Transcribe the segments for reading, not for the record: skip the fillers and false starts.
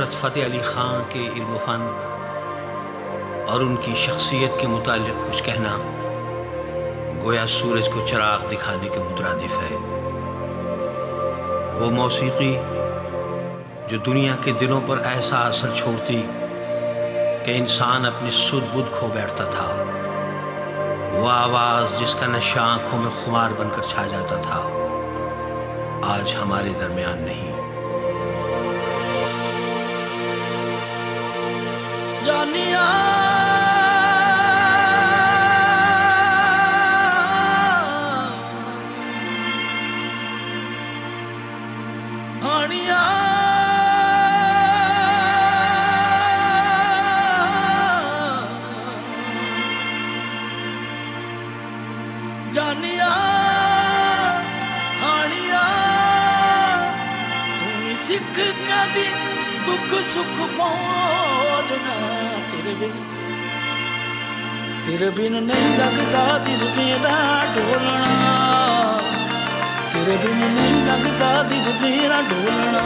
नुसरत फ़तेह अली ख़ान के इल्म फ़न और उनकी शख्सियत के मुतालिक कुछ कहना गोया सूरज को चिराग दिखाने के मुतरादिफ है। वो मौसीकी जो दुनिया के दिलों पर ऐसा असर छोड़ती कि इंसान अपनी सुध बुध खो बैठता था। वो आवाज़ जिसका नशा आँखों में खुमार बनकर छा जाता था, आज हमारे दरमियान नहीं। जानिया हानिया जानिया हानिया तू सिख कदी दुख सुख पौड़ना तेरे बिन नहीं लगता दिल मेरा ढोलना, तेरे बिन नहीं लगता दिल मेरा ढोलना।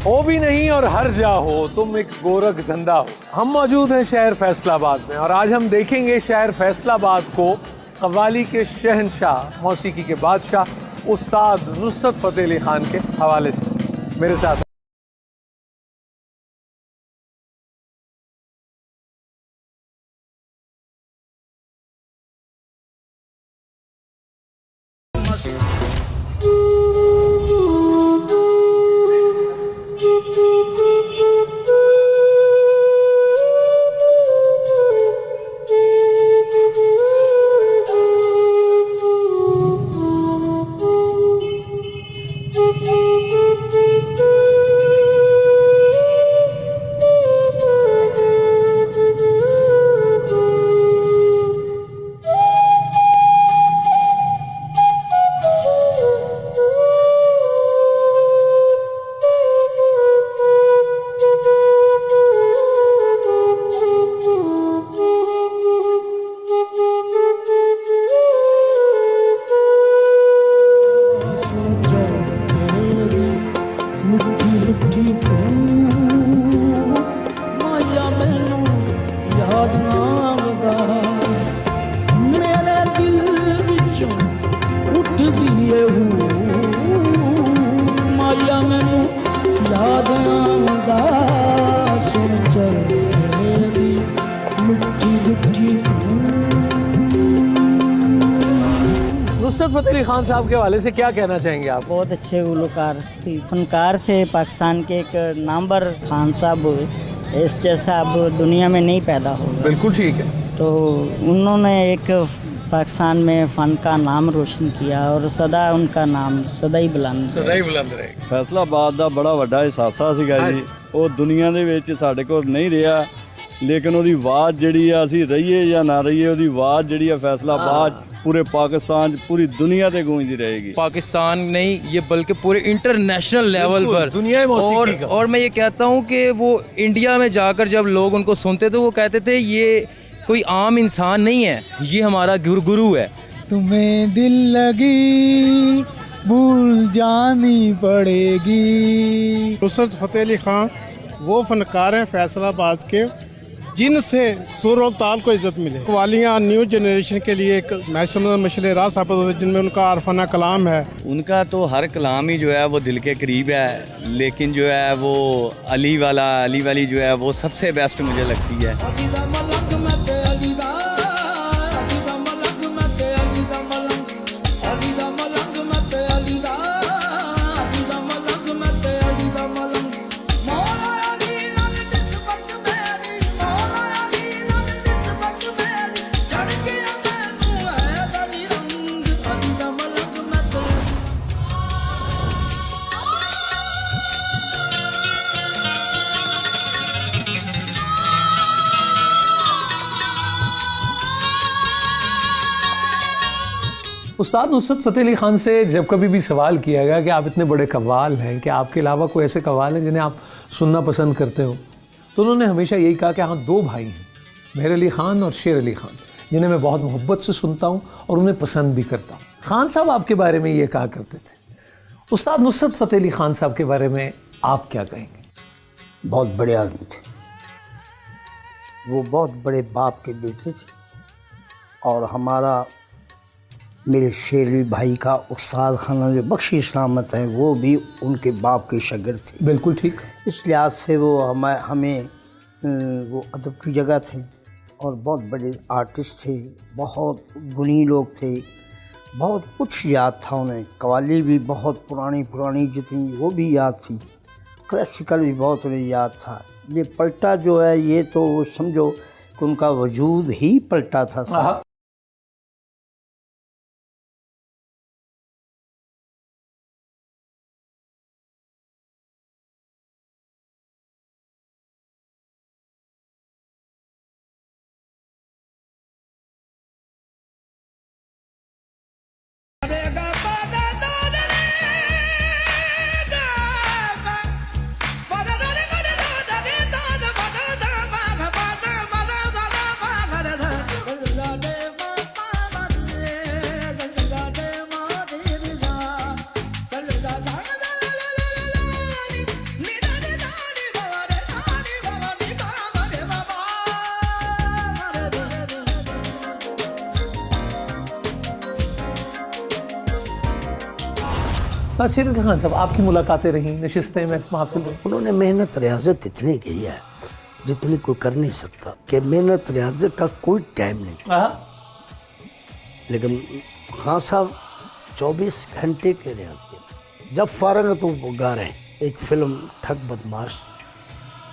हो भी नहीं और हर जा हो तुम एक गोरख धंधा हो। हम मौजूद हैं शहर फैसलाबाद में और आज हम देखेंगे शहर फैसलाबाद को कव्वाली के शहंशाह, मौसीकी के बादशाह उस्ताद नुसरत फ़तेह अली ख़ान के हवाले से। मेरे साथ नुसरत फ़तेह अली ख़ान साहब के हवाले से क्या कहना चाहेंगे आप? बहुत अच्छे गुलकार थे, फनकार थे। पाकिस्तान के एक नंबर खान साहब हुए, इस जैसा अब दुनिया में नहीं पैदा हो। बिल्कुल ठीक है। तो उन्होंने एक पाकिस्तान में फ़न का नाम रोशन किया और सदा उनका नाम सदा ही बुलंद रहेगा। फैसलाबाद ਦਾ ਬੜਾ ਵੱਡਾ ਹਿਸਾਸਾ ਸੀਗਾ ਜੀ। ਉਹ ਦੁਨੀਆ ਦੇ ਵਿੱਚ ਸਾਡੇ ਕੋਲ ਨਹੀਂ ਰਿਹਾ, ਲੇਕਿਨ ਉਹਦੀ ਆਵਾਜ਼ ਜਿਹੜੀ ਆ, ਅਸੀਂ ਰਹੀਏ ਜਾਂ ਨਾ ਰਹੀਏ, ਉਹਦੀ ਆਵਾਜ਼ ਜਿਹੜੀ ਆ फैसलाबाद पूरे पाकिस्तान, पूरी दुनिया से गूंजती रहेगी। पाकिस्तान नहीं, ये बल्कि पूरे इंटरनेशनल लेवल पर दुनिया में और मैं ये कहता हूँ कि वो इंडिया में जाकर जब लोग उनको सुनते थे, वो कहते थे ये कोई आम इंसान नहीं है, ये हमारा गुरु है। तुम्हें दिल लगी भूल जानी पड़ेगी। नुसरत फ़तेह अली ख़ान वो फनकार हैं फैसलाबाद के जिनसे सुर और ताल को इज्जत मिले। कव्वालियाँ न्यू जनरेशन के लिए एक मशले राह साबित होते हैं, जिनमें उनका अरफाना कलाम है। उनका तो हर कलाम ही जो है वो दिल के करीब है, लेकिन जो है वो अली वाली जो है वो सबसे बेस्ट मुझे लगती है। उस्ताद नुसरत फ़तेह अली ख़ान से जब कभी भी सवाल किया गया कि आप इतने बड़े कव्वाल हैं, कि आपके अलावा कोई ऐसे कव्वाल हैं जिन्हें आप सुनना पसंद करते हो, तो उन्होंने हमेशा यही कहा कि हाँ, दो भाई हैं, मेहर अली ख़ान और शेर अली ख़ान, जिन्हें मैं बहुत मोहब्बत से सुनता हूँ और उन्हें पसंद भी करता हूँ। खान साहब आपके बारे में ये कहा करते थे। उस्ताद नुसरत फ़तेह अली ख़ान साहब के बारे में आप क्या कहेंगे? बहुत बड़े आदमी थे, वो बहुत बड़े बाप के बेटे थे। और हमारा मेरे शेरवी भाई का उस्ताद खाना जो बख्शी इस्लामत हैं, वो भी उनके बाप के शागिर्द थे। बिल्कुल ठीक। इस लिहाज से वो हमें वो अदब की जगह थे और बहुत बड़े आर्टिस्ट थे, बहुत गुणी लोग थे, बहुत कुछ याद था उन्हें। कव्वाली भी बहुत पुरानी जो थी वो भी याद थी, क्लासिकल भी बहुत उन्हें याद था। ये पलटा जो है, ये तो समझो कि उनका वजूद ही पलटा था साहब। शेर अली ख़ान साहब, आपकी मुलाकातें रहीं, नशिस्तें में महफिल में? उन्होंने मेहनत रियाजत इतनी की है जितनी कोई कर नहीं सकता, कि मेहनत रियाजत का कोई टाइम नहीं। लेकिन खान साहब 24 घंटे के रियाजत, जब फारग है तो वो गा रहे हैं। एक फिल्म ठग बदमाश,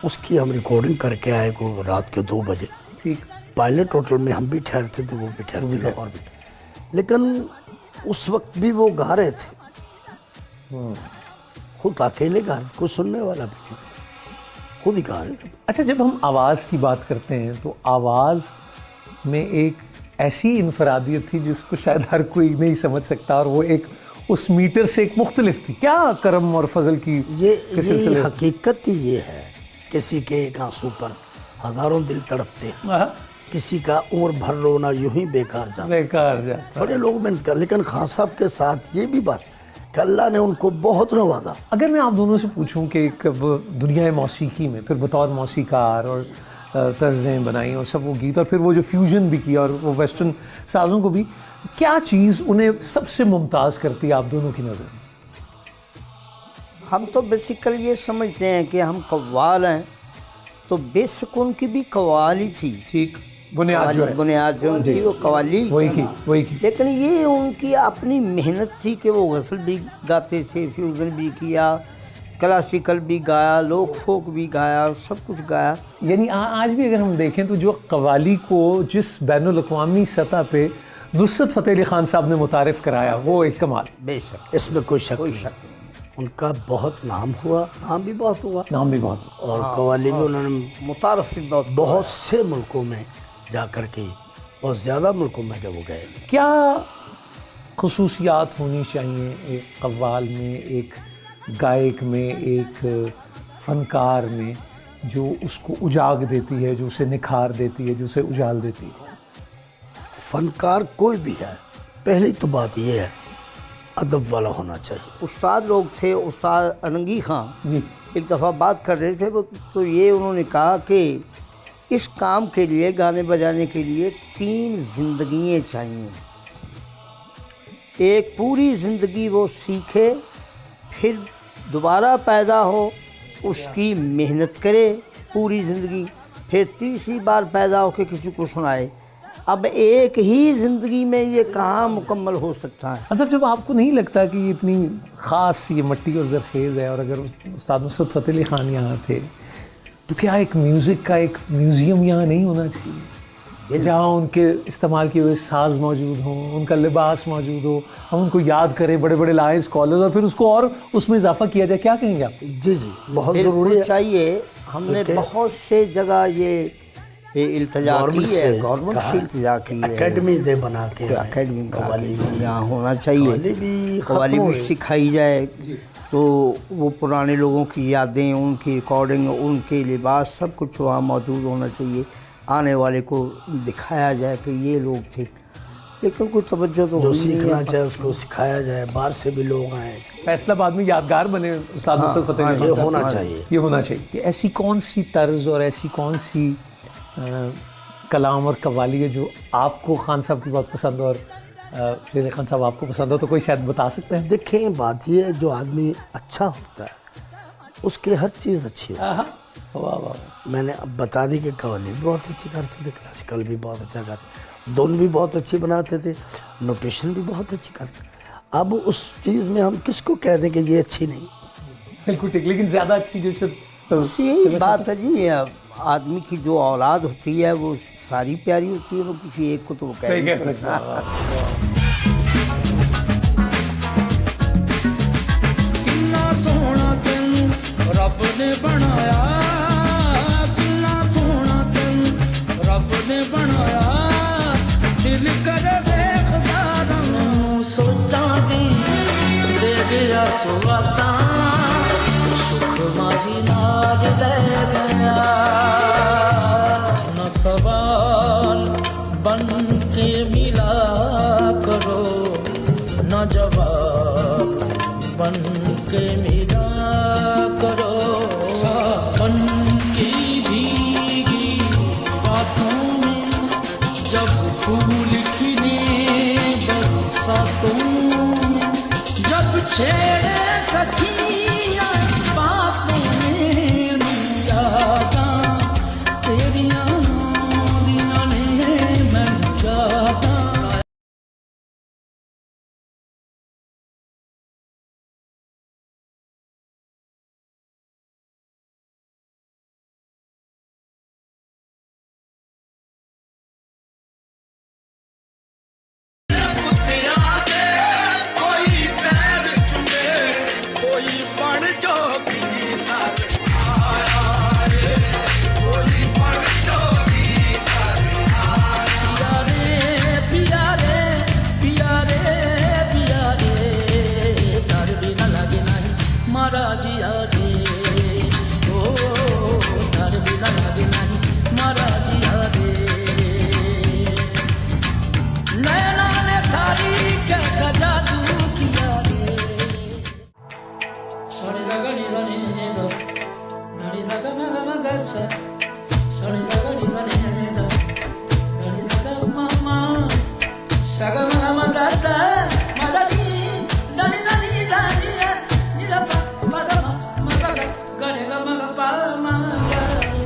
उसकी हम रिकॉर्डिंग करके आए को रात के 2 बजे। ठीक। पायलट होटल में हम भी ठहरते थे, वो भी ठहरते थे और भी, लेकिन उस वक्त भी वो गा रहे थे, खुद अकेले गा रहे, कोई सुनने वाला भी नहीं था, खुद ही गा रहे थे। अच्छा, जब हम आवाज़ की बात करते हैं तो आवाज़ में एक ऐसी इनफरादियत थी जिसको शायद हर कोई नहीं समझ सकता, और वो एक उस मीटर से एक मुख्तलिफ थी। क्या करम और फजल की ये हकीकत ही ये है, किसी के एक आंसू पर हज़ारों दिल तड़पते हैं, किसी का उम्र भर रोना यूं ही बेकार जाता। बड़े लोग मेहनत कर, लेकिन खान साहब के साथ ये भी बात कि अल्लाह ने उनको बहुत नवाजा। अगर मैं आप दोनों से पूछूं कि कब दुनिया मौसीकी में फिर बतौर मौसीकार और तर्जें बनाई और सब वो गीत, और फिर वो जो फ्यूजन भी किया और वो वेस्टर्न साज़ों को भी, क्या चीज़ उन्हें सबसे मुमताज़ करती है आप दोनों की नज़र में? हम तो बेसिकली ये समझते हैं कि हम कव्वाल हैं, तो बेसिक उनकी भी कव्वाल ही थी। ठीक, बुनियाद जो उनकी वो कव्वाली वही की। लेकिन ये उनकी अपनी मेहनत थी कि वो गज़ल भी गाते थे, फ्यूजन भी किया, क्लासिकल भी गाया, लोक फोक भी गाया, सब कुछ गाया। यानी आज भी अगर हम देखें तो जो कव्वाली को जिस बैनुल अक़वामी सतह पे नुसरत फ़तेह अली ख़ान साहब ने मुतारिफ़ कराया, वो एक कमाल। बेशक, इसमें कोई शक नहीं। उनका बहुत नाम हुआ, नाम भी बहुत हुआ, और कव्वाली भी उन्होंने मुतारफ़ भी बहुत से मुल्कों में जा कर के, बहुत ज़्यादा मुल्कों में जब वो गए। क्या खुसूसियात होनी चाहिए एक कव्वाल में, एक गायक में, एक फ़नकार में, जो उसको उजाग देती है, जो उसे निखार देती है, जो उसे उजाल देती है? फ़नकार कोई भी है, पहली तो बात ये है अदब वाला होना चाहिए। उस्ताद लोग थे, उस्ताद अनंगी खान एक दफ़ा बात कर रहे थे, तो ये उन्होंने कहा कि इस काम के लिए, गाने बजाने के लिए 3 ज़िंदगियाँ चाहिए। एक पूरी ज़िंदगी वो सीखे, फिर दोबारा पैदा हो, उसकी मेहनत करे पूरी ज़िंदगी, फिर तीसरी बार पैदा हो के किसी को सुनाए। अब एक ही ज़िंदगी में ये कहाँ मुकम्मल हो सकता है? मतलब जब आपको नहीं लगता कि ये इतनी ख़ास ये मट्टी और ज़रखेज़ है, और अगर उस्ताद नुसरत फ़तेह अली ख़ान यहाँ थे, तो क्या एक म्यूज़िक का एक म्यूज़ियम यहाँ नहीं होना चाहिए, जहाँ उनके इस्तेमाल किए हुए साज मौजूद हों, उनका लिबास मौजूद हो, हम उनको याद करें, बड़े बड़े लाए स्कॉलर्स, और फिर उसको और उसमें इजाफा किया जाए? क्या कहेंगे आप? जी, बहुत ज़रूरी चाहिए। हमने बहुत से जगह ये इल्तिजा की है, गवर्नमेंट से इल्तिजा की है, अकेडमी दे बना के, अकेडमी कव्वाली यहाँ होना चाहिए, कव्वाली भी सिखाई जाए, तो वो पुराने लोगों की यादें, उनकी रिकॉर्डिंग, उनके लिबास, सब कुछ वहाँ मौजूद होना चाहिए। आने वाले को दिखाया जाए कि ये लोग थे, लेकिन कोई तवज्जो तो जो हुई नहीं सीखना है। चाहे उसको सिखाया जाए, बाहर से भी लोग आए। फैसलाबाद में यादगार बने उस्ताद नुसरत फतेह अली ये खान होना साहब। चाहिए। ये होना चाहिए कि ऐसी कौन सी तर्ज और ऐसी कौन सी कलाम और कव्वाली है जो आपको खान साहब की बहुत पसंद और शेर खान साहब आपको पसंद हो, तो कोई शायद बता सकते हैं? देखें, बात ये है, जो आदमी अच्छा होता है उसकी हर चीज़ अच्छी होती है। वाह वाह। मैंने अब बता दी कि कव्वाली भी बहुत अच्छी करते थे, क्लासिकल भी बहुत अच्छा करते, धुन भी बहुत अच्छी बनाते थे, नोटेशन भी बहुत अच्छी करते। अब उस चीज़ में हम किसको कह दें कि ये अच्छी नहीं? बिल्कुल ठीक, लेकिन ज़्यादा अच्छी जो बस यही बात है जी, आदमी की जो औलाद होती है वो सारी प्यारी होती है, वो किसी एक को तो वो कह नहीं सकता। किन्ना सोहना तेनू रब ने बनाया, किन्ना सोहना तेनू रब ने बनाया, दिल करे देखदा रहां, सोचां दी दे गया सुवातां, सुख माझी नाज दे गया। न सवाल बन के मिला करो, न जवाब बन के मिला करो, सावन की भीगी बातों में जब फूल खिले, बरसातों में जब छेड़े सखियां बातों में, यादां तेरियां दियां ने मैनू यादां।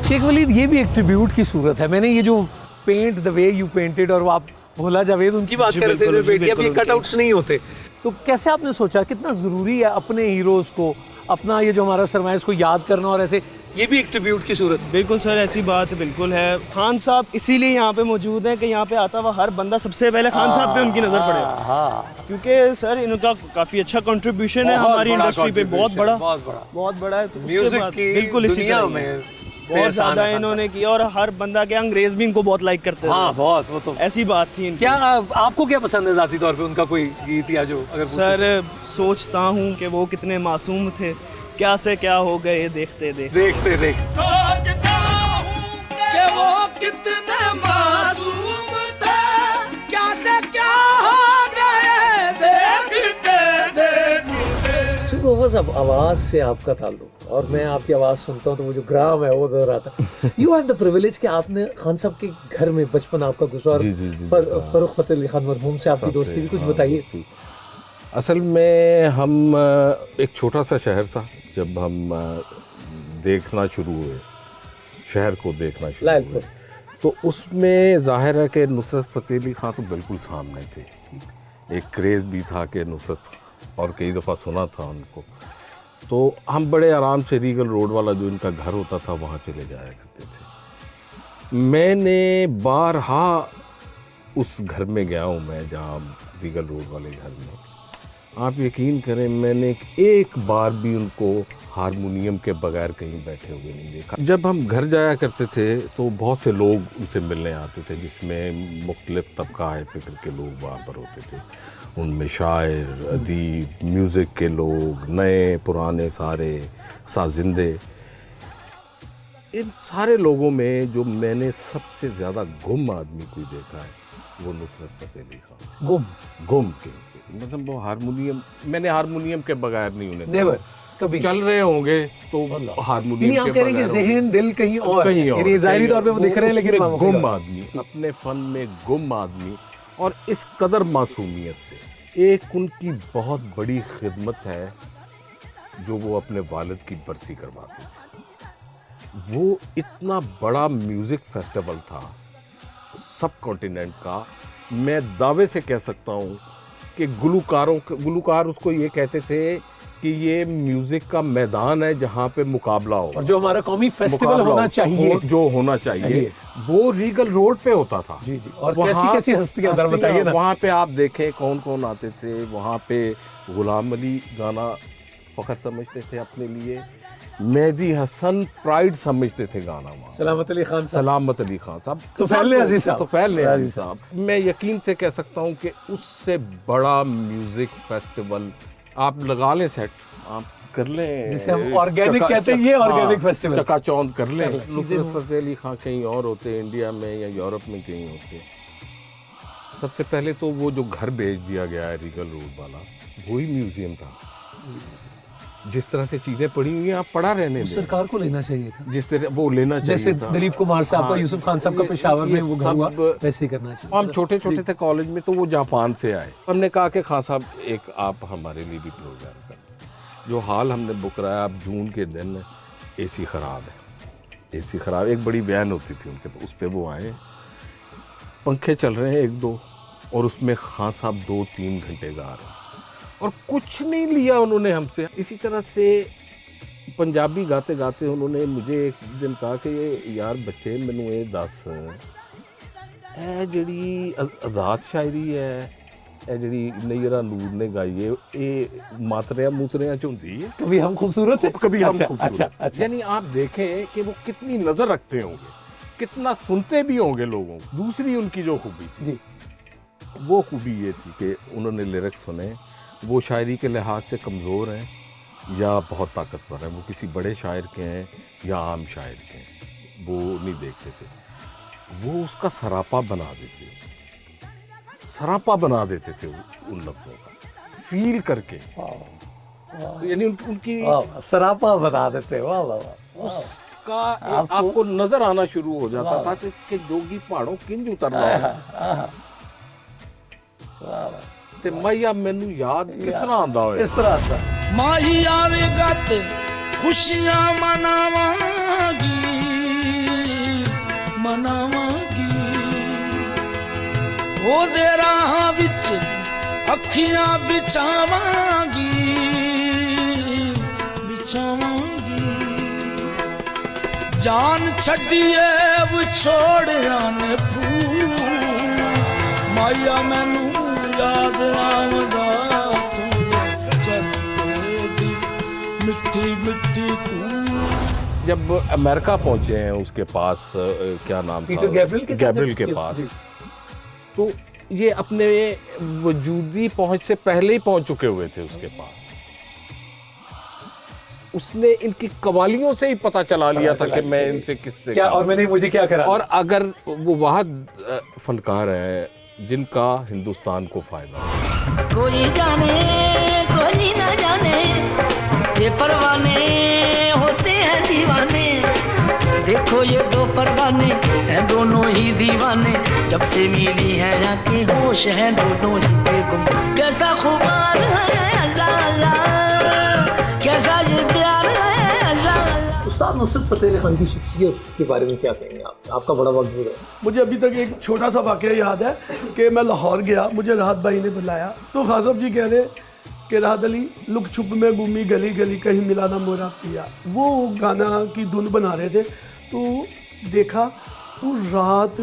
शेख वलीद, ये भी एक ट्रिब्यूट की सूरत है। मैंने ये जो paint the way you painted, और वो आप भोला जावेद उनकी बात कर रहे थे जो पेंट, अब ये कटआउट्स नहीं होते, तो कैसे आपने सोचा कितना ज़रूरी है अपने हीरोज़ को, अपना ये जो हमारा सरमाया इसको याद करना, और ऐसे ये भी एक ट्रिब्यूट की सूरत? बिल्कुल सर, ऐसी बात बिल्कुल है। खान साहब इसीलिए यहाँ पे मौजूद हैं कि यहाँ पे आता हुआ हर बंदा सबसे पहले खान साहब पे उनकी नज़र पड़े, क्योंकि सर इनका काफ़ी अच्छा कंट्रीब्यूशन है हमारी इंडस्ट्री पे, बहुत बड़ा है। तो म्यूजिक की बिल्कुल इसी दुनिया तरह में बहुत ज़्यादा इन्होंने किया, और हर बंदा के अंग्रेज भी इनको बहुत लाइक करते थे। हाँ बहुत, वो तो ऐसी बात थी इनकी। क्या आपको क्या पसंद है ज़ाती तौर पे उनका कोई गीत या जो अगर सर सोचता हूँ कि वो कितने मासूम थे, क्या से क्या हो गए देखते देखते सोचता हूँ कि वो कितने मासूम थे, क्या से क्या हो गए देखते देखते। तो बस अब आवाज़ से आपका ताल्लुक, और मैं आपकी आवाज़ सुनता हूँ तो वो जो ग्राम है वो नजर आता है। यू हैव द प्रिविलेज कि आपने खान साहब के घर में बचपन आपका गुजरा, और फर्रुख फतेह अली खान मरहूम से आपकी दोस्ती भी, कुछ बताइए। असल में हम एक छोटा सा शहर था, जब हम देखना शुरू हुए, शहर को देखना शुरू हुए, तो उसमें ज़ाहिर है कि नुसरत फ़तेह अली खान तो बिल्कुल सामने थे। एक क्रेज़ भी था कि नुसरत, और कई दफ़ा सुना था उनको, तो हम बड़े आराम से रीगल रोड वाला जो इनका घर होता था वहाँ चले जाया करते थे। मैंने बारहा उस घर में गया हूँ मैं, जहाँ रीगल रोड वाले घर में, आप यकीन करें मैंने एक बार भी उनको हारमोनियम के बगैर कहीं बैठे हुए नहीं देखा। जब हम घर जाया करते थे तो बहुत से लोग उनसे मिलने आते थे, जिसमें मुख्तलिफ तबका फ़िक्र के लोग वहाँ पर होते थे। उनमें शायर, अदीब, म्यूज़िक के लोग, नए पुराने सारे साजिंदे। इन सारे लोगों में जो मैंने सबसे ज़्यादा गुम आदमी कोई देखा है वो नुसरत फ़तेह अली खान। गुम के मतलब वो हारमोनियम, मैंने हारमोनियम के बगैर नहीं उन्हें नेवर कभी चल रहे होंगे तो हारमोनियम के बगैर, ज़हन दिल कहीं और, यानी ज़ाहिरी तौर पे वो दिख रहे हैं लेकिन गुम आदमी, अपने फन में गुम आदमी। और इस कदर मासूमियत से एक उनकी बहुत बड़ी खिदमत है जो वो अपने वालिद की बरसी करवाते थे। वो इतना बड़ा म्यूज़िक फेस्टिवल था सब कॉन्टिनेंट का, मैं दावे से कह सकता हूँ कि गुलूकार उसको ये कहते थे कि ये म्यूजिक का मैदान है जहाँ पे मुकाबला हो, और जो हमारा कौमी फेस्टिवल होना चाहिए, जो होना चाहिए वो रीगल रोड पे होता था। जी जी। और कैसी हस्तियां बताइए ना। वहाँ पे आप देखें कौन कौन आते थे। वहाँ पे गुलाम अली गाना फखर समझते थे अपने लिए, मेहदी हसन प्राइड समझते थे गाना वहाँ, सलामत अली खान साहब, तुफैल अजीज साहब। मैं यकीन से कह सकता हूँ कि उससे बड़ा म्यूजिक फेस्टिवल आप लगा लें, सेट आप कर लें, जिसे हम ऑर्गेनिक कहते हैं, ये ऑर्गेनिक फेस्टिवल चकाचौंध कर लें। नुसरत फ़तेह अली खान कहीं और होते, इंडिया में या यूरोप में कहीं होते। सबसे पहले तो वो जो घर भेज दिया गया है रीगल रोड वाला, वही म्यूजियम था। जिस तरह से चीजें पड़ी हुई हैं आप पड़ा रहने दें, सरकार को लेना चाहिए था, जिस तरह वो लेना चाहिए जैसे था। दिलीप कुमार साहब का, यूसुफ खान साहब का पेशावर में वो घर हुआ, वैसे ही करना चाहिए। हम छोटे छोटे थे कॉलेज में, तो वो जापान से आए। हमने कहा कि खान साहब एक आप हमारे लिए भी प्रोग्राम कर, जो हाल हमने बुक कराया, अब जून के दिन एसी ख़राब है, एसी ख़राब, एक बड़ी वैन होती थी उनके, उस पर वो आए, पंखे चल रहे हैं 1-2 और उसमें खान साहब 2-3 घंटे गा रहे हैं और कुछ नहीं लिया उन्होंने हमसे। इसी तरह से पंजाबी गाते गाते उन्होंने मुझे एक दिन कहा कि यार बच्चे मैनू ये दस ए जिहड़ी आज़ाद शायरी है, ए जिहड़ी नैयरा नूर ने गाई है, ये मातरियां मूतरियां च हुंदी है, कभी हम खूबसूरत है, कभी हम खूबसूरत। अच्छा। यानी आप देखें कि वो कितनी नज़र रखते होंगे, कितना सुनते भी होंगे लोगों को। दूसरी उनकी जो खूबी थी, वो खूबी ये थी कि उन्होंने लिरिक्स सुने, वो शायरी के लिहाज से कमज़ोर हैं या बहुत ताकतवर हैं, वो किसी बड़े शायर के हैं या आम शायर के हैं, वो नहीं देखते थे। वो उसका सरापा बना देते थे उन लफ्ज़ों का, फील करके, यानी उनकी सरापा बना देते। वाह वाह वाह। उसका आपको नज़र आना शुरू हो जाता था कि जोगी पहाड़ों किंज उतर रहा है। ते मैया मैनू याद किस तरह आंदा होए, इस तरह आता माही आवेगा ते खुशियां मनावांगी ओ दे राहां विच अखियां बिछावांगी जान छड्डिए विछोड़िया ने फूल माया मैनू याद आवदा मिट्टी मिट्टी। जब अमेरिका पहुंचे हैं उसके पास, क्या नाम था, गैब्रियल के पास, तो ये अपने वजूदी पहुंच से पहले ही पहुंच चुके हुए थे उसके पास। उसने इनकी कवालियों से ही पता चला लिया था कि मैं इनसे किससे क्या और मैंने मुझे क्या करा। और अगर वो वहाँ फनकार है जिनका हिंदुस्तान को फायदा, कोई जाने कोई ना जाने ये परवाने होते हैं दीवाने, देखो ये दो परवाने हैं दोनों ही दीवाने, जब से मिली है आंखें होश है दोनों ही बेगुम, कैसा खुमार है अल्लाह अल्लाह, कैसा ये प्यार है अल्लाह अल्लाह। उस्ताद नुसरत फ़तेह अली खान की शख्सियत के बारे में क्या कहेंगे आप? आपका बड़ा वक्त है। मुझे अभी तक एक छोटा सा वाक़या याद है कि मैं लाहौर गया, मुझे राहत भाई ने बुलाया, तो खान साहब जी कह रहे कि राहत अली लुक छुप में घूमी गली गली कहीं मिला ना मोरा पिया, वो गाना की धुन बना रहे थे। तो देखा तो रात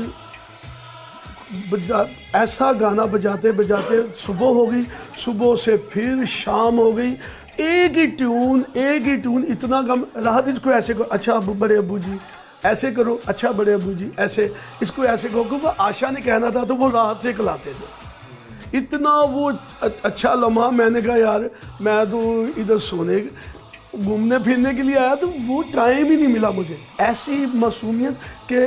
ऐसा गाना बजाते बजाते सुबह हो गई, सुबह से फिर शाम हो गई, एक ही ट्यून इतना गम। राहत इसको ऐसे करो, अच्छा बड़े अबू जी ऐसे करो, अच्छा बड़े अबू जी ऐसे, इसको ऐसे करो, क्योंकि आशा ने कहना था तो वो राहत से खिलाते थे। इतना वो अच्छा लम्हा, मैंने कहा यार मैं तो इधर सोने, घूमने फिरने के लिए आया तो वो टाइम ही नहीं मिला मुझे। ऐसी मासूमियत के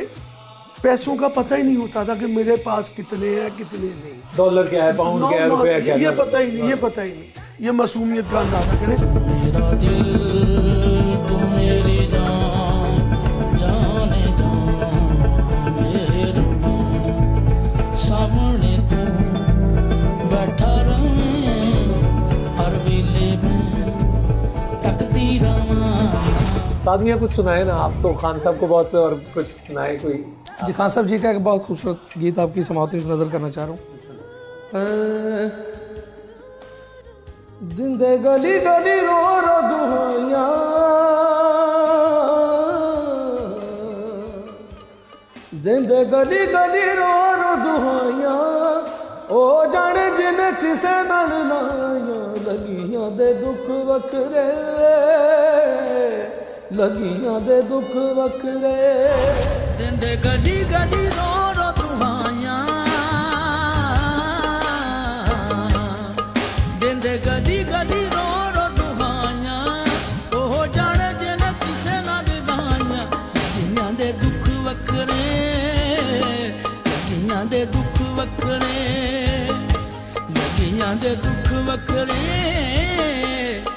पैसों का पता ही नहीं होता था कि मेरे पास कितने हैं कितने नहीं। डॉलर क्या है, पाउंड क्या है, रुपया क्या है, ये पता ही नहीं, ये पता ही नहीं। ये मासूमियत का अंदाजा करें। मेरा दिल तू मेरी जान, जाने जान मेहरबान, सामने तू बैठा रहे हर वेले में तकती रवां। ताज़िया कुछ सुनाए ना, आप तो खान साहब को बहुत और कुछ सुनाए कोई। जी खान साहब जी का एक बहुत खूबसूरत गीत आपकी समाअत में नज़र करना चाह रहा हूँ। जिंदे गली गली रो रो दुहाइयां, जिंदे गली गली रो रो दुहाइयां, ओ जाने जिन्हें किसे नाल लाइयां, लगियां दे दुख वखरे, लगियां दे दुख वखरे। जिंदे गली गली रो रो दुहाइयां, जिंदे गली गली रो रो दुहाइयां, ओह जाने जिन किसे ना लगाइयां, लगियां दे दुख वखरे, लगियां दे दुख वखरे, लगियां दे दुख वखरे,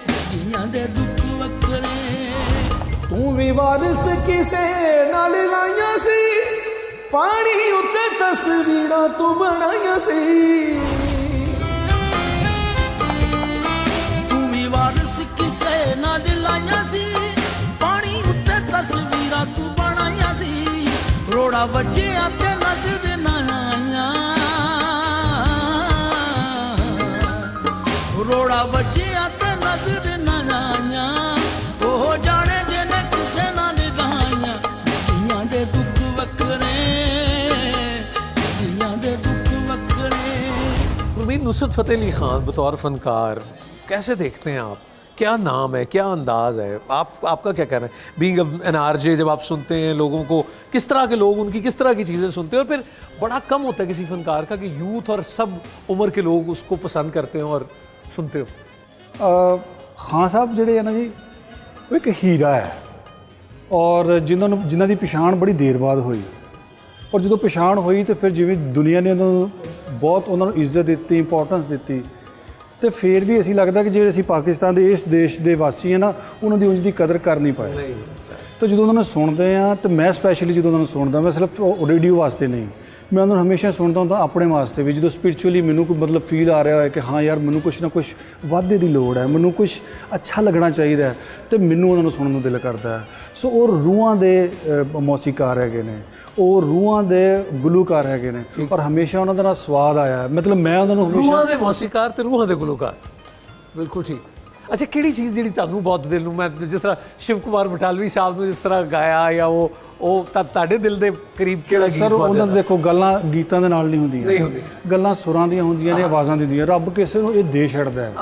लगियां दे दुख वखरे। तू भी वारिस किसे नाल लाइया सी, पानी उत्ते तस्वीरां तू बनाइया सी। तू भी वारिस किसे नाल लाइया सी, पानी उत्ते तस्वीरां तू बनाइया सी। रोड़ा वज्जिया ते नजर ना आइया, रोड़ा वज्जिया ते नजर ना आइया, ओह जाने जिन्हें किसे ना लगाइयां, लगियां दे दुख वखरे, लगियां दे दुख वखरे। उम्मीद नुसरत फ़तेह अली ख़ान बतौर फ़नकार कैसे देखते हैं आप? क्या नाम है, क्या अंदाज़ है, आपका क्या कहना है बीइंग एन आरजे? जब आप सुनते हैं लोगों को, किस तरह के लोग उनकी किस तरह की चीज़ें सुनते हैं, और फिर बड़ा कम होता है किसी फ़नकार का कि यूथ और सब उम्र के लोग उसको पसंद करते हैं और सुनते हो। खान साहब ਜਿਹੜੇ ਹੈ ਨਾ ਜੀ, ਉਹ ਇੱਕ ਹੀਰਾ ਹੈ ਔਰ ਜਿਨ੍ਹਾਂ ਦੀ ਪਛਾਣ ਬੜੀ ਦੇਰ ਬਾਅਦ ਹੋਈ, ਔਰ ਜਦੋਂ ਪਛਾਣ ਹੋਈ ਤੇ ਫਿਰ ਜਿਵੇਂ ਦੁਨੀਆ ਨੇ ਉਹਨਾਂ ਨੂੰ ਇੱਜ਼ਤ ਦਿੱਤੀ, ਇੰਪੋਰਟੈਂਸ ਦਿੱਤੀ, ਤੇ ਫਿਰ ਵੀ ਅਸੀਂ ਲੱਗਦਾ ਕਿ ਜਿਹੜੇ ਅਸੀਂ ਪਾਕਿਸਤਾਨ ਦੇ ਇਸ ਦੇਸ਼ ਦੇ ਵਾਸੀ ਹਾਂ ਨਾ, ਉਹਨਾਂ ਦੀ ਉਂਝ ਦੀ ਕਦਰ ਕਰ ਨਹੀਂ ਪਾਏ। ਤੇ ਜਦੋਂ ਉਹਨਾਂ ਨੂੰ ਸੁਣਦੇ ਆ, ਤੇ ਮੈਂ ਸਪੈਸ਼ਲੀ ਜਦੋਂ ਉਹਨਾਂ ਨੂੰ ਸੁਣਦਾ, ਮੈਂ ਸਿਰਫ ਰੇਡੀਓ ਵਾਸਤੇ ਨਹੀਂ, मैं उन्होंने हमेशा सुनता हूँ अपने वास्ते भी, जो स्पिरिचुअली मैनू कोई मतलब फील आ रहा है कि हाँ यार मैनू कुछ ना कुछ वाधे की लोड़ है, मैनू कुछ अच्छा लगना चाहिए, तो मैनू उन्होंने सुनने को दिल करता है। सो वो रूहां दे मौसीकार है ने, वो रूहां दे गुलूकार है ने, और हमेशा उन्होंने नाल स्वाद आया है। मतलब मैं उन्होंने रूहां दे मौसीकार ते रूहां दे गुलूकार, बिल्कुल ठीक। अच्छा, किहड़ी चीज़ जिहड़ी तुहानू बहुत दिल नूं, मैं जिस तरह शिव कुमार बटालवी साहब ने जिस तरह गाया, या वो ਤੁਹਾਡੇ ਦਿਲ ਦੇ ਕਰੀਬ ਕਿਹੜਾ ਗੀਤ? ਸਰ ਉਹਨਾਂ ਦੇਖੋ ਗੱਲਾਂ ਗੀਤਾਂ ਦੇ ਨਾਲ ਨਹੀਂ ਹੁੰਦੀਆਂ, ਗੱਲਾਂ ਸੁਰਾਂ ਦੀਆਂ ਹੁੰਦੀਆਂ ਨੇ, ਆਵਾਜ਼ਾਂ ਦੀ ਹੁੰਦੀਆਂ। ਰੱਬ ਕਿਸੇ ਨੂੰ ਇਹ ਦੇ ਛੱਡਦਾ ਹੈ।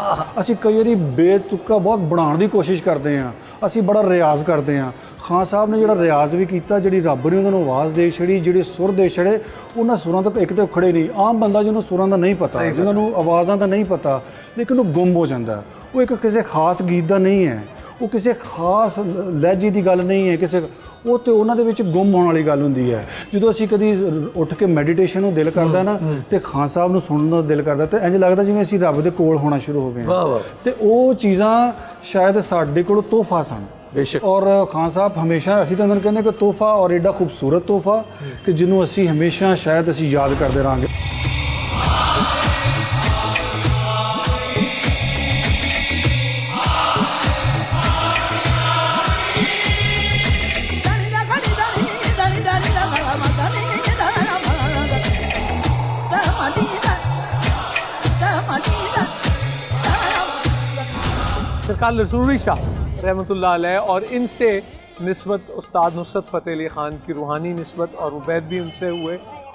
ਅਸੀਂ ਕਈ ਵਾਰੀ ਬੇਤੁਕਾ ਬਹੁਤ ਬਣਾਉਣ ਦੀ ਕੋਸ਼ਿਸ਼ ਕਰਦੇ ਹਾਂ, ਅਸੀਂ ਬੜਾ ਰਿਆਜ਼ ਕਰਦੇ ਹਾਂ। ਖਾਨ ਸਾਹਿਬ ਨੇ ਜਿਹੜਾ ਰਿਆਜ਼ ਵੀ ਕੀਤਾ, ਜਿਹੜੀ ਰੱਬ ਨੇ ਉਹਨਾਂ ਨੂੰ ਆਵਾਜ਼ ਦੇ ਛੜੀ, ਜਿਹੜੇ ਸੁਰ ਦੇ ਛੜੇ, ਉਹਨਾਂ ਸੁਰਾਂ ਤੱਕ ਇੱਕ ਤੇ ਖੜੇ ਨਹੀਂ। ਆਮ ਬੰਦਾ ਜਿਹਨੂੰ ਸੁਰਾਂ ਦਾ ਨਹੀਂ ਪਤਾ, ਜਿਹਨਾਂ ਨੂੰ ਆਵਾਜ਼ਾਂ ਦਾ ਨਹੀਂ ਪਤਾ, ਲੇਕਿਨ ਉਹ ਗੁੰਮ ਹੋ ਜਾਂਦਾ। ਉਹ ਇੱਕ ਕਿਸੇ ਖਾਸ ਗੀਤ ਦਾ ਨਹੀਂ ਹੈ, ਉਹ ਕਿਸੇ ਖਾਸ ਲਹਿਜੇ ਦੀ ਗੱਲ ਨਹੀਂ ਹੈ, ਕਿਸੇ ਉਹ ਤੇ ਉਹਨਾਂ ਦੇ ਵਿੱਚ ਗੁੰਮ ਹੋਣ ਵਾਲੀ ਗੱਲ ਹੁੰਦੀ ਹੈ। ਜਦੋਂ ਅਸੀਂ ਕਦੀ ਉੱਠ ਕੇ ਮੈਡੀਟੇਸ਼ਨ ਨੂੰ ਦਿਲ ਕਰਦਾ ਨਾ, ਤੇ ਖਾਨ ਸਾਹਿਬ ਨੂੰ ਸੁਣਨ ਦਾ ਦਿਲ ਕਰਦਾ, ਤੇ ਇੰਝ ਲੱਗਦਾ ਜਿਵੇਂ ਅਸੀਂ ਰੱਬ ਦੇ ਕੋਲ ਹੋਣਾ ਸ਼ੁਰੂ ਹੋ ਗਏ ਹਾਂ। ਤੇ ਉਹ ਚੀਜ਼ਾਂ ਸ਼ਾਇਦ ਸਾਡੇ ਕੋਲ ਤੋਹਫਾ ਸਨ। ਔਰ ਖਾਨ ਸਾਹਿਬ ਹਮੇਸ਼ਾ, ਅਸੀਂ ਤਾਂ ਉਹਨਾਂ ਨੂੰ ਕਹਿੰਦੇ ਕਿ ਤੋਹਫਾ, ਔਰ ਐਡਾ ਖੂਬਸੂਰਤ ਤੋਹਫਾ ਕਿ ਜਿਹਨੂੰ ਅਸੀਂ ਹਮੇਸ਼ਾ ਸ਼ਾਇਦ ਅਸੀਂ ਯਾਦ ਕਰਦੇ ਰਹਾਂਗੇ। सरकार लसूरी शाह रहमतुल्लाह अलैह, और इनसे निस्बत उस्ताद नुसरत फ़तेह अली ख़ान की रूहानी निस्बत और उबैद भी उनसे हुए,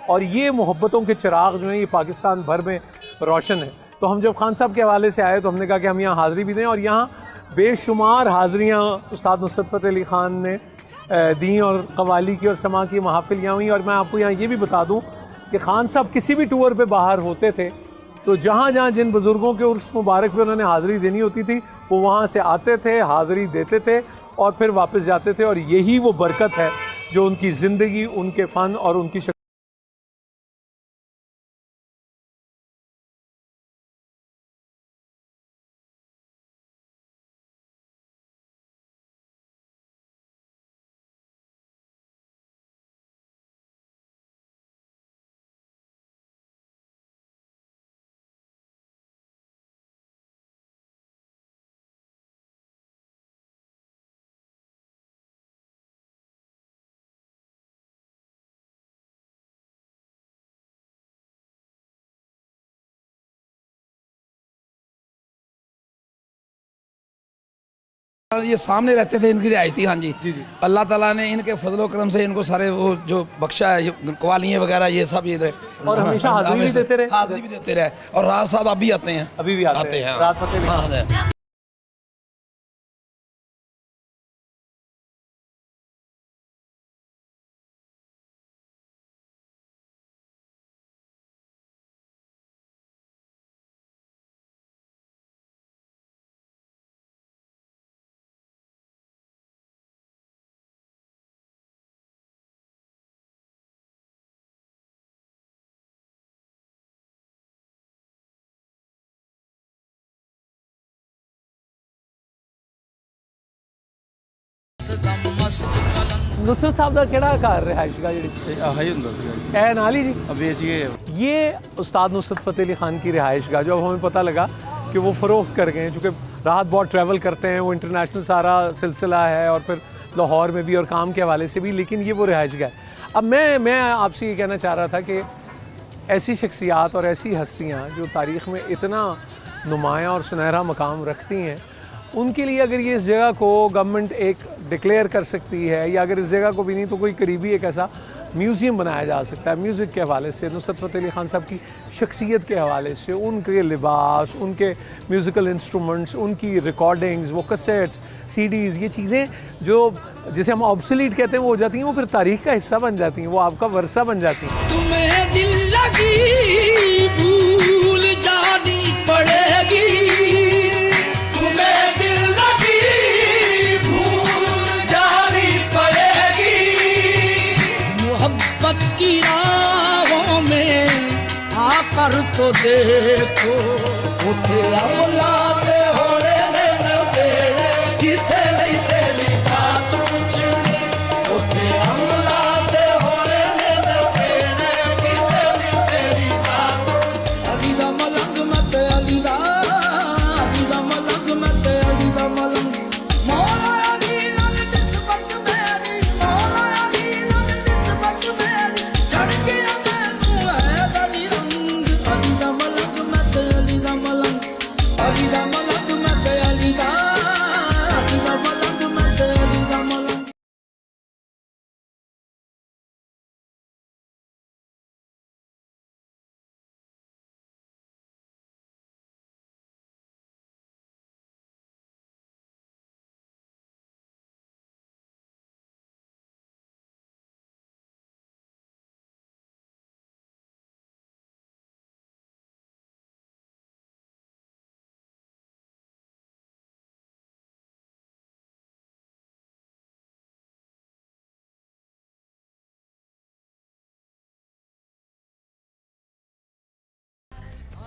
और ये मोहब्बतों के चिराग जो हैं ये पाकिस्तान भर में रोशन है। तो हम जब खान साहब के हवाले से आए तो हमने कहा कि हम यहाँ हाज़िरी भी दें, और यहाँ बेशुमार हाज़िरियाँ उस्ताद नुसरत फ़तेह अली ख़ान ने दी, और कव्वाली की और समा की महफिल यहाँ हुई। और मैं आपको यहाँ ये भी बता दूँ कि खान साहब किसी भी टूर पर बाहर होते थे तो जहाँ जहाँ जिन बुज़ुर्गों के उर्स मुबारक पे उन्होंने हाज़िरी देनी होती थी वो वहाँ से आते थे, हाज़िरी देते थे और फिर वापस जाते थे। और यही वो बरकत है जो उनकी ज़िंदगी, उनके फ़न और उनकी ये सामने रहते थे, इनकी रिहाइश थी। हाँ जी, अल्लाह ताला ने इनके फजलो करम से इनको सारे वो जो बख्शा है, कवालियाँ वगैरह ये सब ये और हमेशा हाज़िरी भी देते रहे, हाज़िरी भी देते रहे। और रात साहब अभी आते हैं, अभी भी आते हैं रात फतेह। हाँ। नुसरत साहब का केड़ा घर रिहाइश का जी नाली जी अब ये उस्ताद नुसरत फ़तेह अली ख़ान की रिहाइश का, जो अब हमें पता लगा कि वो फ़रोख्त कर गए हैं, चूँकि रात बहुत ट्रैवल करते हैं, वो इंटरनेशनल सारा सिलसिला है और फिर लाहौर में भी और काम के हवाले से भी, लेकिन ये वो रिहाइश का है। अब मैं आपसे ये कहना चाह रहा था कि ऐसी शख्सियात और ऐसी हस्तियाँ जो तारीख़ में इतना नुमायाँ और सुनहरा मकाम रखती हैं, उनके लिए अगर ये इस जगह को गवर्नमेंट एक डिक्लेयर कर सकती है, या अगर इस जगह को भी नहीं तो कोई करीबी एक ऐसा म्यूज़ियम बनाया जा सकता है म्यूज़िक के हवाले से, नुसरत फ़तेह अली ख़ान साहब की शख्सियत के हवाले से, उनके लिबास, उनके म्यूज़िकल इंस्ट्रूमेंट्स, उनकी रिकॉर्डिंग्स, वो कैसेट्स, सीडीज़, ये चीज़ें जो जिसे हम ऑब्सोलीट कहते हैं वो हो जाती हैं, वो फिर तारीख़ का हिस्सा बन जाती हैं, वो आपका वर्सा बन जाती हैं। तुम्हें दिल लगी भूल जानी पड़ेगी, तुम्हें दिल लगी भूल जानी पड़ेगी, मोहब्बत की राहों में आकर तो देखो, उठे औलादे होने न बेड़े किसे नहीं तेरी बात पूछनी, उठे औलादे होने न बेड़े किसे नहीं तेरी बात पूछनी। अली दा मलंग मत अली दा मलंग मत अली दा मलंग, मौला अली नाल निस्बत मेरी, मौला अली नाल निस्बत मेरी, चढ़ गया मैनू है अली रंग, अली दा मलंग मत अली दा मलंग, अली दा मलंग मत अली दा मलंग मत अली दा मलंग।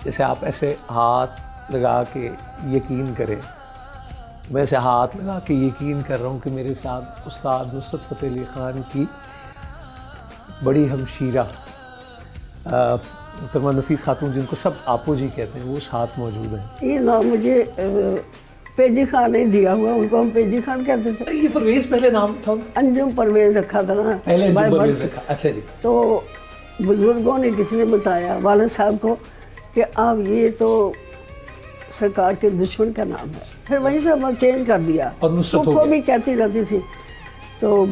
जैसे आप ऐसे हाथ लगा के यकीन करें, मैं ऐसे हाथ लगा के यकीन कर रहा हूँ कि मेरे साथ उस्ताद नुसरत फ़तेह अली ख़ान की बड़ी हमशीरा मोहतरमा नफीस खातून, जिनको सब आपो जी कहते हैं, वो साथ मौजूद हैं। ये नाम मुझे पेजी खान ने दिया हुआ, उनको हम पेजी खान कहते थे। ये परवेज़ पहले नाम था, अंजुम परवेज़ रखा था ना पहले, अंजुम परवेज़ रखा। अच्छा जी। तो बुजुर्गों ने किसने बताया वालिद साहब को कि अब ये तो सरकार के दुश्मन का नाम है, फिर वहीं से हम चेंज कर दिया और उसको भी कहती रहती थी। तो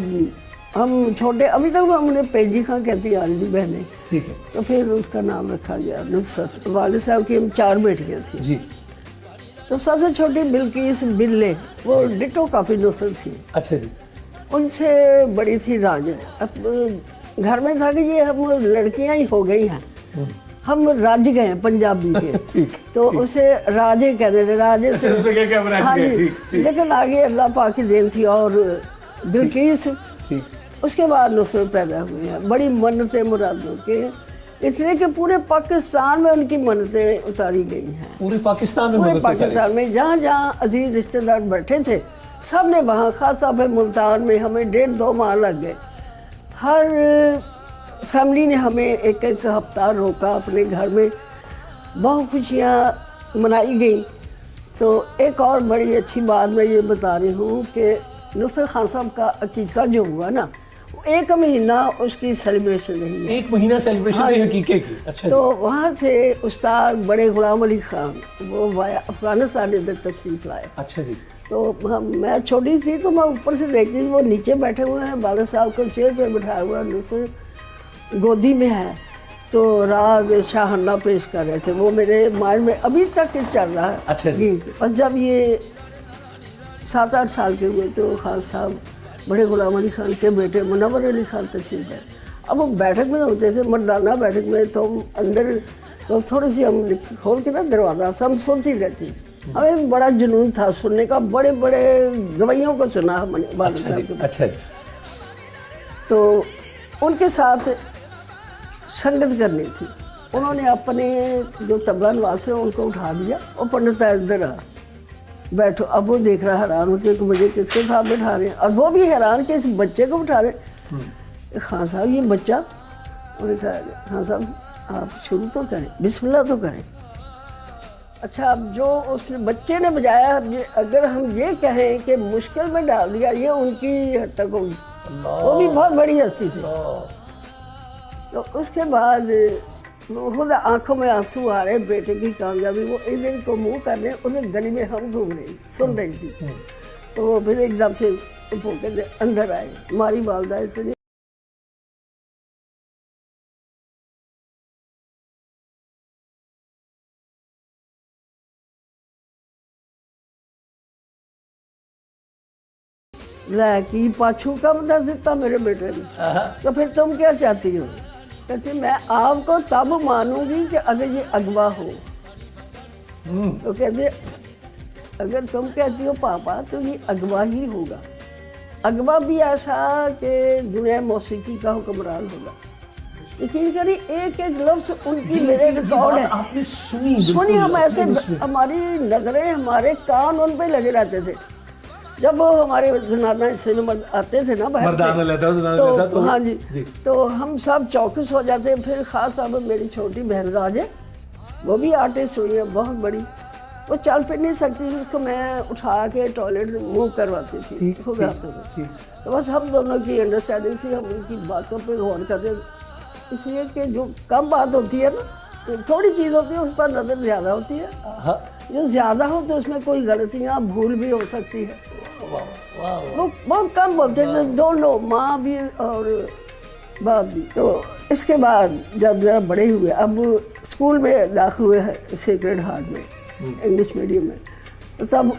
हम छोटे अभी तक हमने पेजी खां कहती है आलमी बहनें, ठीक है, तो फिर उसका नाम रखा गया नुसरत। वालिद साहब की हम 4 बेटियाँ थी जी। तो सबसे छोटी बिल्किस बिल्ले, वो डिटो काफ़ी नुसरत थी। अच्छा जी। उनसे बड़ी थी राज। अब घर में था कि ये हम लड़कियां ही हो गई हैं, हम राज गए हैं पंजाबी के ठीक, तो उसे राजे कहते थे, राजे से उसमें क्या क्या बना हाँ के, जी, ठीक। लेकिन आगे अल्लाह पाक की देन थी और बिल्किस, उसके बाद नुसरत पैदा हुए हैं बड़ी मन्नतें मुरादों के, इसलिए कि पूरे पाकिस्तान में उनकी मन्नतें उतारी गई हैं। पूरे पाकिस्तान में पूरे मन्नतें उतारी पाकिस्तान में जहाँ जहाँ अजीज रिश्तेदार बैठे थे सब ने वहाँ, खासा पे मुल्तान में हमें 1.5-2 माह लग गए। हर फैमिली ने हमें एक एक हफ्ता रोका अपने घर में, बहुत खुशियाँ मनाई गई। तो एक और बड़ी अच्छी बात मैं ये बता रही हूँ कि नुसरत खान साहब का अकीका जो हुआ ना, 1 महीना उसकी सेलिब्रेशन रही है। 1 महीना सेलिब्रेशन हाँ रही जी। हकीके की। अच्छा तो वहाँ से उस्ताद बड़े गुलाम अली खान वो वाया अफगानिस्तान इधर तशरीफ लाए। अच्छा जी। तो मैं छोटी सी तो मैं ऊपर से देखती थी, वो नीचे बैठे हुए हैं, बाला साहब को चेयर पे बिठाया हुआ, नुसरत गोदी में है, तो राग शाहन्ना पेश कर रहे थे। वो मेरे माइंड में अभी तक चल रहा है। अच्छा जी। गीत। और जब ये 7-8 साल के हुए तो खान साहब बड़े गुलाम अली खान के बेटे मुनव्वर अली खान तशरीफ है। अब वो बैठक में होते थे, मर्दाना बैठक में, तो हम अंदर तो थोड़ी सी हम खोल के ना दरवाज़ा सब सुनती रहती। हमें बड़ा जुनून था सुनने का, बड़े बड़े गवैयों को सुना हमने बादल साहब के। अच्छा जी। तो उनके साथ संगत करनी थी, उन्होंने अपने जो तबला नवाज थे उनको उठा दिया और पंडित इधर आ बैठो। अब वो देख रहा हैरान होकर कि मुझे किसके साथ बैठा रहे हैं, और वो भी हैरान कि इस बच्चे को बैठा रहे। खान साहब ये बच्चा, उन्होंने कहा खान साहब आप शुरू तो करें, बिस्मिल्लाह तो करें। अच्छा, अब जो उस बच्चे ने बजाया, अगर हम ये कहें कि मुश्किल में डाल दिया, ये उनकी हद तक होगी। वो भी बहुत बड़ी हस्ती थी। तो उसके बाद खुद आंखों में आंसू आ रहे बेटे की कामयाबी, वो इधर को मुंह करने, उधर गली में हम घूम रही सुन रही थी। तो वो फिर एकदम से के अंदर आए, हमारी वालदा इसलिए कि पाछू कब दस दिता मेरे बेटे ने, तो फिर तुम क्या चाहती हो? कहती मैं आपको तब मानूंगी कि अगर ये अगवा हो। तो कहते अगर तुम कहती हो पापा तो ये अगवा ही होगा। अगवा भी ऐसा कि दुनिया मौसीकी का हुक्मरान होगा। यकीन करिए एक एक लफ्ज़ उनकी मेरे रिकॉर्ड है। आपने सुनी हम ऐसे, हमारी नजरें हमारे कान उन पे लगे रहते थे। जब वो हमारे जनाना से आते थे ना बाहर से, तो हाँ जी, तो हम सब चौकस हो जाते। फिर खास तौर पर मेरी छोटी बहन राज है, वो भी आर्टिस्ट हुई है बहुत बड़ी, वो चल फिर नहीं सकती थी, उसको मैं उठा के टॉयलेट मूव करवाती थी। तो बस हम दोनों की अंडरस्टैंडिंग थी, हम उनकी बातों पर गौर करते, इसलिए कि जो कम बात होती है ना, तो थोड़ी चीज़ होती है उस पर नज़र ज़्यादा होती है। जो ज़्यादा हो तो उसमें कोई गलतियाँ भूल भी हो सकती है। वो बहुत कम बोलते थे, दोनों माँ भी और बाप भी। तो इसके बाद जब ज़रा बड़े हुए, अब स्कूल में दाखिल हुए हैं सेक्रेड हार्ट में, इंग्लिश मीडियम में, तो सब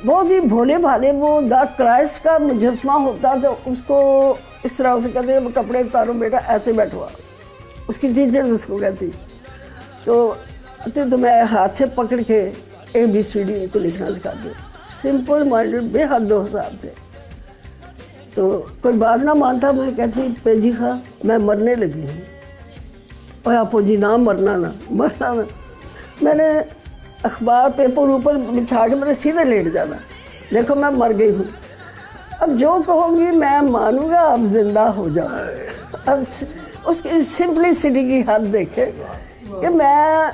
बहुत ही भोले भाले, वो द क्राइस्ट का मुजस्मा होता, तो उसको इस तरह से कहते हैं कपड़े उतारो बेटा, ऐसे बैठवा, उसकी टीचर उसको कहती। तो मैं हाथ से पकड़ के ABCD को लिखना सिखाती, सिंपल माइंडेड बेहद दोस्त थे। तो कोई बात ना मानता, मैं कहती पेजी खा मैं मरने लगी हूँ, और आपो जी ना मरना ना मरना ना। मैंने अखबार पेपर ऊपर बिछा के मैंने सीधे लेट जाना, देखो मैं मर गई हूँ, अब जो कहोगी मैं मानूंगा, अब जिंदा हो जाओ। अब उसकी सिंपलिसिटी की हद देखे कि मैं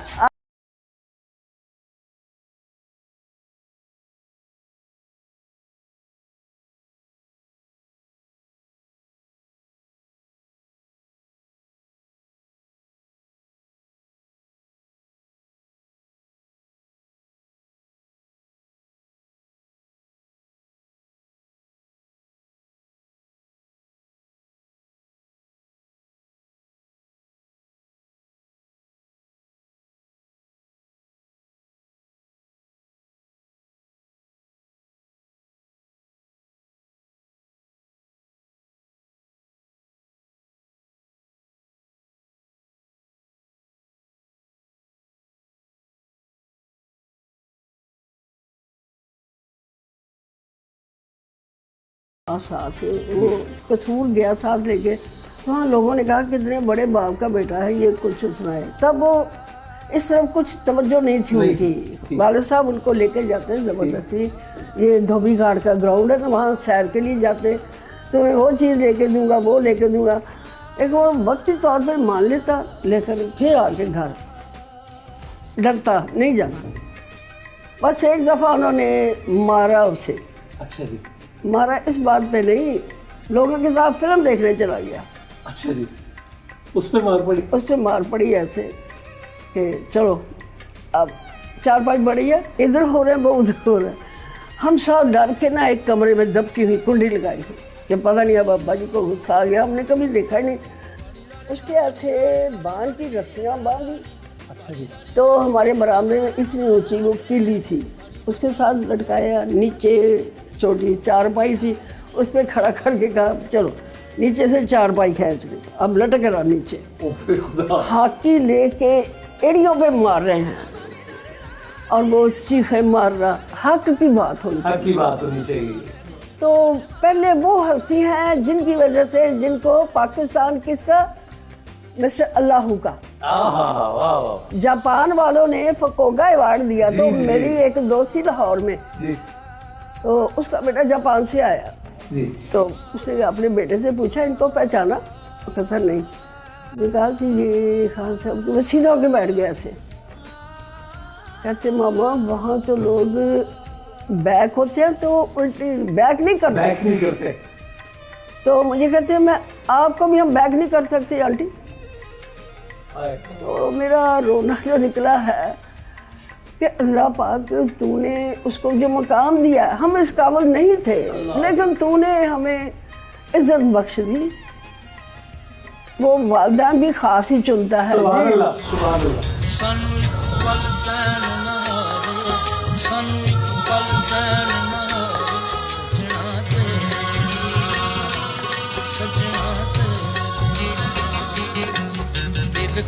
साथ वो कसूर गया साथ लेके, तो वहाँ लोगों ने कहा कितने बड़े बाप का बेटा है ये कुछ सुनाए। तब वो इस तरफ कुछ तवज्जो नहीं थी उनकी। वालिद साहब उनको लेके जाते हैं ज़बरदस्ती, ये धोबी घाट का ग्राउंड है ना, वहाँ सैर के लिए जाते, तो मैं वो चीज़ लेके दूंगा, वो लेके दूंगा। एक वो वक्ती तौर पर मान लेता, लेकर फिर आके घर डरता नहीं जाना। बस एक दफ़ा उन्होंने मारा उसे। अच्छा जी। मारा इस बात पे नहीं, लोगों के साथ फिल्म देखने चला गया। अच्छा जी। उस पर मार पड़ी? उस पर मार पड़ी ऐसे कि चलो अब 4-5 बड़ी है, इधर हो रहे हैं वो उधर हो रहे हैं। हम सब डर के ना एक कमरे में दबकी हुई कुंडी लगाई हुई कि पता नहीं अब अब्बा जी को गुस्सा आ गया, हमने कभी देखा ही नहीं। उसके ऐसे बांध की रस्सियाँ बांधी। अच्छा जी। तो हमारे बरामदे में इतनी ऊंची वो किली थी, उसके साथ लटकाया, नीचे छोटी चारपाई थी, उस पर खड़ा करके कहा चलो नीचे से चारपाई खींच ली, अब लटक रहा नीचे। हाथी लेके एड़ियों पे मार रहे हैं और वो चीखे मार रहा। हक की बात होनी चाहिए। तो पहले वो हस्ती हैं जिनकी वजह से, जिनको पाकिस्तान किसका, मिस्टर अल्लाहू का, जापान वालों ने फकोगा अवार्ड दिया। तो मेरी एक दोस्त थी लाहौर में, तो उसका बेटा जापान से आया, तो उसने अपने बेटे से पूछा इनको पहचाना? तो कहा नहीं। तो कहा कि ये खान साहब वो सीधा होके बैठ गया ऐसे। कहते मामा वहाँ तो लोग बैक होते हैं तो उल्टी बैक नहीं करते। तो मुझे कहते हैं मैं आपको भी हम बैक नहीं कर सकते आंटी। तो मेरा रोना जो निकला है कि अल्लाह पाक तूने उसको जो मकाम दिया, हम इस काबिल नहीं थे, लेकिन तूने हमें इज्जत बख्श दी। वो वालिदैन भी खास ही चुनता है। सुभान अल्लाह, सुभान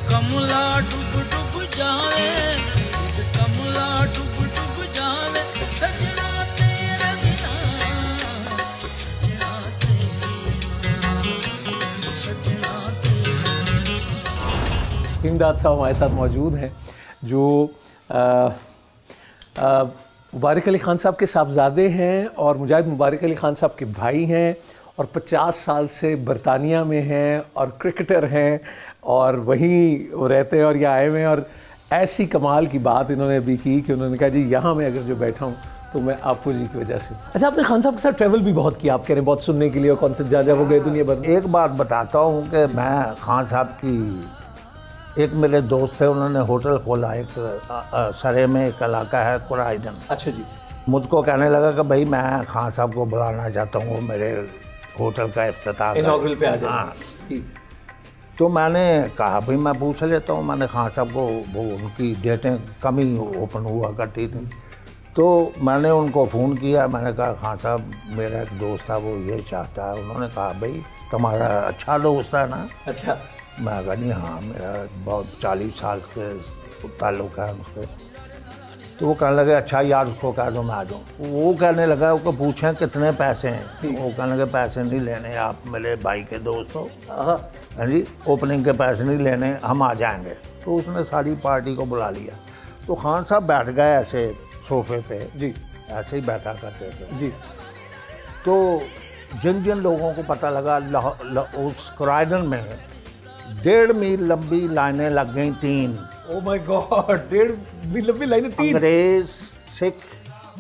कमला डूब डूब जावे, कमला डूब डूब जावे, सजना तेरे बिना, सजना तेरे बिना, सजना तेरे। इमदाद साहब हमारे साथ मौजूद हैं जो मुबारक अली ख़ान साहब के साहबजादे हैं और मुजाहिद मुबारक अली ख़ान साहब के भाई हैं और 50 साल से बरतानिया में हैं और क्रिकेटर हैं और वहीं वो रहते हैं और यहाँ आए हुए हैं। और ऐसी कमाल की बात इन्होंने अभी की कि उन्होंने कहा जी यहाँ मैं अगर जो बैठा हूँ तो मैं आपू जी की वजह से। अच्छा, आपने खान साहब के साथ ट्रैवल भी बहुत किया, आप कह रहे हैं बहुत सुनने के लिए और कॉन्सर्ट जा वो गए दुनिया भर। एक बात बताता हूँ कि मैं खान साहब की, एक मेरे दोस्त थे, उन्होंने होटल खोला एक सरे में, एक इलाका है कुराइडन। अच्छा जी। मुझको कहने लगा कि भाई मैं खान साहब को बुलाना चाहता हूँ, मेरे होटल का इफ्तिताह इनॉग्रल पे आ जाए। तो मैंने कहा भाई मैं पूछ लेता हूँ। मैंने खान साहब को, वो उनकी डेटें कम ही ओपन हुआ करती थी, तो मैंने उनको फ़ोन किया। मैंने कहा खान साहब मेरा एक दोस्त था वो ये चाहता है। उन्होंने कहा भाई तुम्हारा अच्छा दोस्त है ना? अच्छा। मैं कहा नहीं हाँ मेरा बहुत 40 साल के ताल्लुक़ है उसके। तो वो कहने लगे अच्छा यार उसको कह दो मैं आ जाऊँ। वो कहने लगा उसको पूछें कितने पैसे हैं। वो कहने लगे पैसे नहीं लेने, आप मेरे भाई के दोस्त हो, हाँ जी, ओपनिंग के पैसे नहीं लेने, हम आ जाएंगे। तो उसने सारी पार्टी को बुला लिया। तो खान साहब बैठ गए ऐसे सोफे पे जी, ऐसे ही बैठा करते थे जी। तो जिन जिन लोगों को पता लगा उस क्राइडन में 1.5 मील लंबी लाइनें लग गई, 3। ओह माय गॉड, 1.5 मील लंबी लाइनें 3। अंग्रेज, सिख,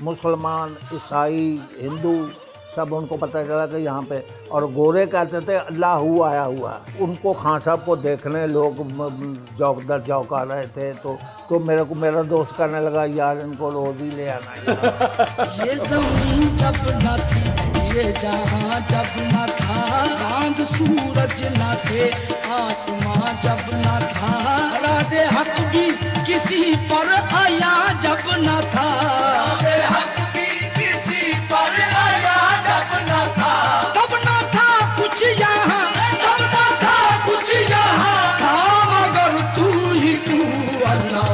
मुसलमान, ईसाई, हिंदू सब उनको पता चला कि यहाँ पे, और गोरे कहते थे अल्लाहू आया हुआ। उनको खान साहब को देखने लोग जौक दर जौक आ रहे थे। तो मेरा दोस्त कहने लगा यार इनको रोज ही ले आना। ये ज़मीन जब न थी, ये जहां जब न था, चांद सूरज न थे, आसमां जब न था, राज़े हक भी किसी पर आया जब न था, राज़े हक भी किसी पर आया जब न था, तब न था कुछ यहाँ, तब न था कुछ यहाँ, था मगर तू ही तू अल्लाह।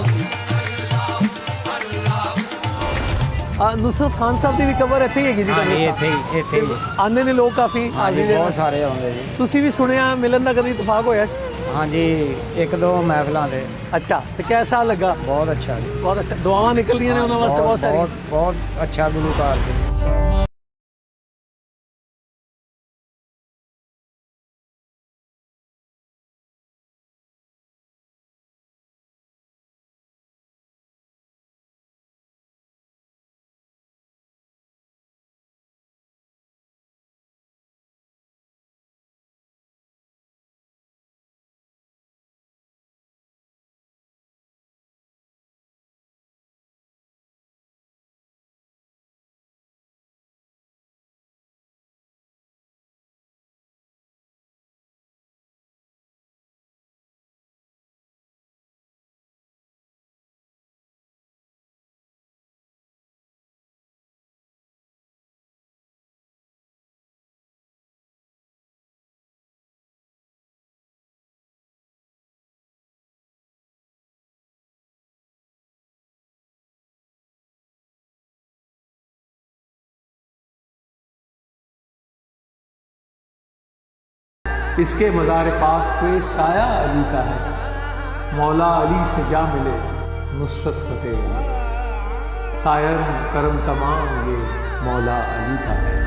नुसरत खान साहब ਦੀ ਵੀ ਕਬਰ ਇੱਥੇ ਹੀ ਹੈਗੀ ਜੀ? ਇੱਥੇ ਹੀ ਆਉਂਦੇ ਨੇ ਲੋਕ ਕਾਫੀ? ਹਾਂਜੀ ਬਹੁਤ ਸਾਰੇ ਆਉਂਦੇ ਜੀ। ਤੁਸੀਂ ਵੀ ਸੁਣਿਆ ਮਿਲਣ ਦਾ ਕਦੀ ਇਤਫਾਕ ਹੋਇਆ ਸੀ? ਹਾਂਜੀ ਇੱਕ ਦੋ ਮਹਿਫਲਾਂ ਦੇ। ਅੱਛਾ, ਤੇ ਕਿਹਦਾ ਲੱਗਾ? ਬਹੁਤ ਅੱਛਾ ਜੀ, ਬਹੁਤ ਅੱਛਾ। ਦੁਆਵਾਂ ਨਿਕਲਦੀਆਂ ਨੇ ਉਹਨਾਂ ਵਾਸਤੇ ਬਹੁਤ ਸਾਰੀ। ਬਹੁਤ ਅੱਛਾ ਗੁਲੂਕਾਰ ਸੀ। इसके मज़ार पाक पे साया अली का है, मौला अली से जा मिले नुसरत फतेह। सायर करम तमाम ये मौला अली का है।